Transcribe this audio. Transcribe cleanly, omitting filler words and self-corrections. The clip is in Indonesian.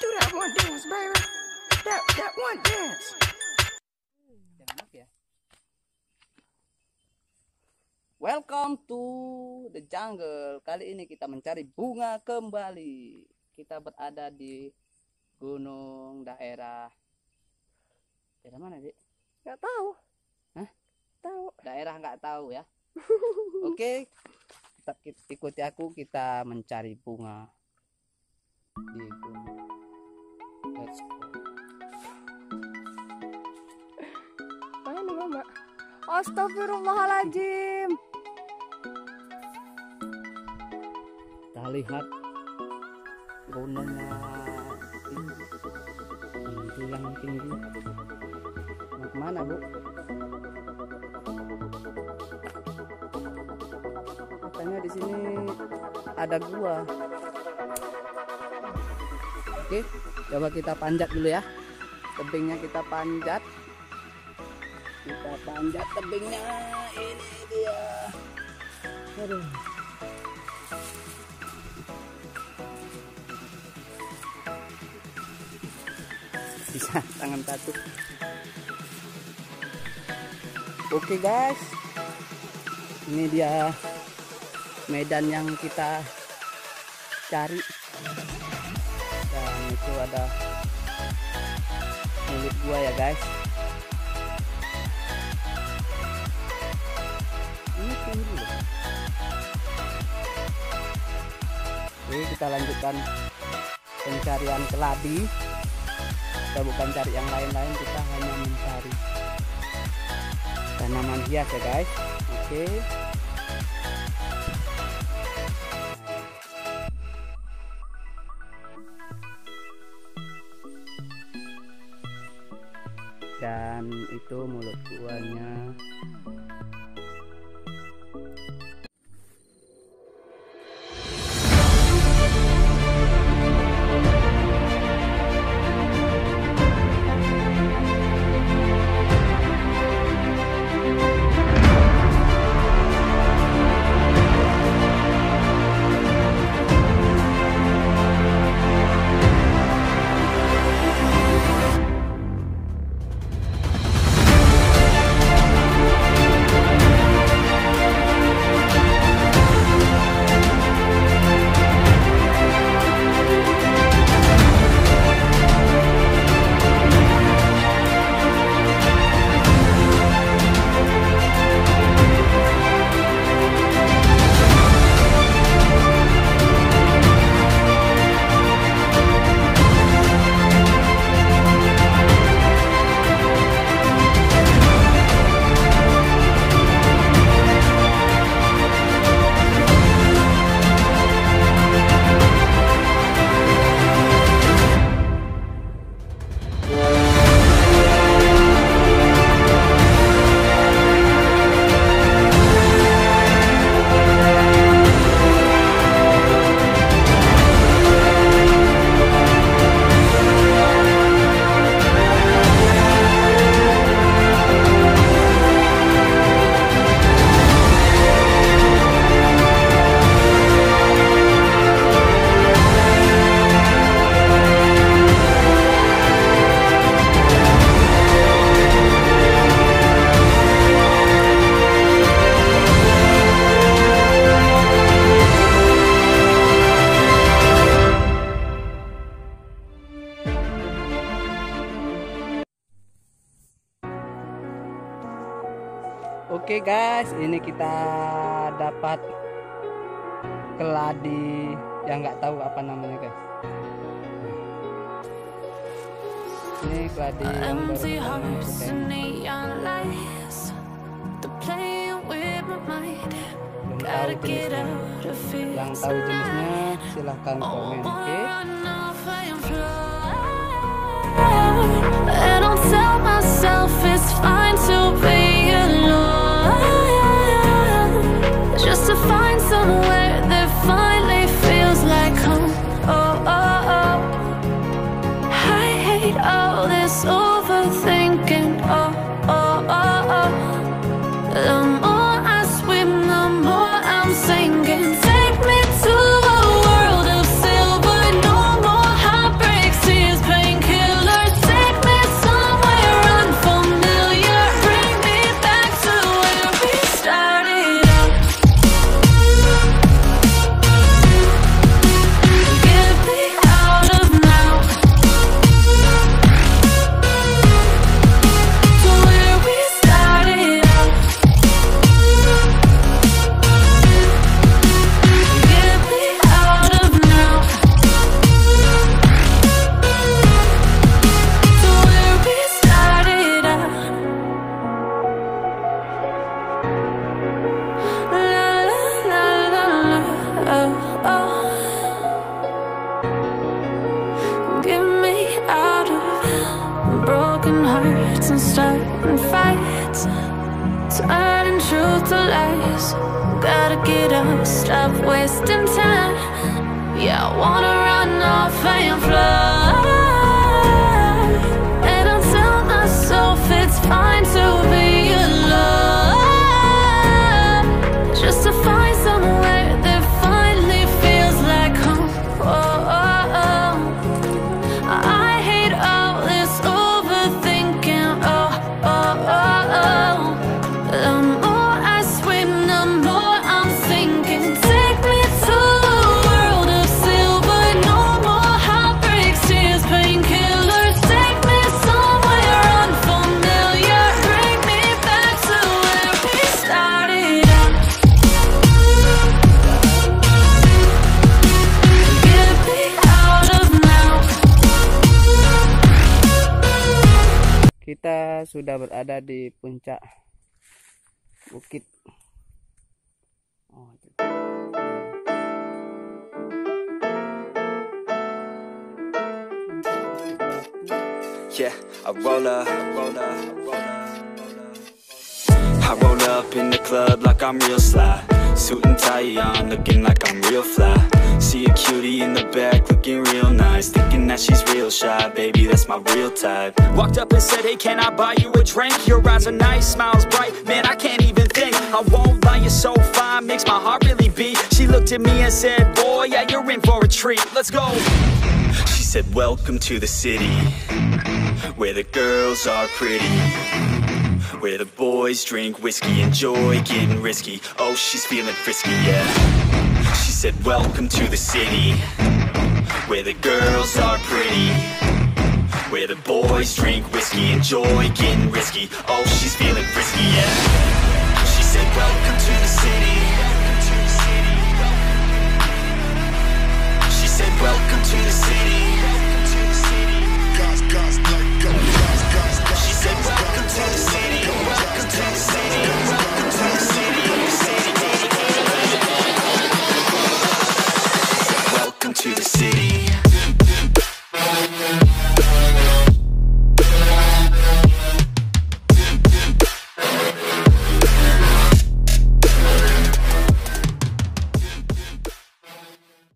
do that one dance, baby. That one dance. Jangan ya. Welcome to the jungle. Kali ini kita mencari bunga kembali. Kita berada di gunung daerah mana, Dik? Nggak tahu. Hah? Tahu. Daerah nggak tahu ya. Oke, ikuti aku, kita mencari bunga di gunung. Let's go. Mana nih Mama? Astagfirullahaladzim. Kita lihat gunungnya itu yang tinggi. Mau kemana, Bu? Katanya di sini ada gua. Oke, coba kita panjat dulu ya. Tebingnya kita panjat. Kita panjat tebingnya. Ini dia. Aduh. Bisa tangan satu. Oke guys, ini dia medan yang kita cari. Dan itu ada milik gua ya guys. Ini tinggi loh. Oke, kita lanjutkan pencarian keladi. Kita bukan cari yang lain-lain, kita hanya mencari tanaman hias ya guys. Oke. Dan itu mulut guanya. Oke guys, ini kita dapat keladi yang nggak tahu apa namanya guys. Ini keladi yang yang tahu jenisnya silahkan komen. Oke. Just to find somewhere that finally feels like home. Oh, oh, oh. I hate all this overthinking. Oh, oh, oh, oh. The more I swim, the more I'm sinking. Take me to a world of silver, no more heartbreaks here. turning truth to lies. Gotta get up, stop wasting time. Yeah, I wanna run off and fly. And I'll tell myself it's fine to be alone, just to find somewhere that finally feels like home. I hate all this overthinking. The more I swim, the more I'm thinking. Take me to a world of silver, no more heartbreaks, tears, painkillers. Take me somewhere unfamiliar, bring me back to where we started out. Get me out of now. Kita sudah berada di puncak bukit. Yeah, I roll up, I roll up in the club like I'm real sly. Suit and tie on, looking like I'm real fly. See a cutie in the back, looking real nice. Thinking that she's real shy, baby, that's my real type. Walked up and said, hey, can I buy you a drink? Your eyes are nice, smiles bright, man, I can't even think. I won't lie, you're so fine, makes my heart really beat. She looked at me and said, boy, yeah, you're in for a treat, let's go. She said, welcome to the city, where the girls are pretty, where the boys drink whiskey, enjoy getting risky. Oh, she's feeling frisky, yeah. She said, welcome to the city, where the girls are pretty, where the boys drink whiskey, enjoy getting risky. Oh, she's feeling frisky, yeah. She said, welcome to the city. She said, welcome to the city. She said, welcome to the city. Welcome to the city. Welcome to the city. Welcome to the city.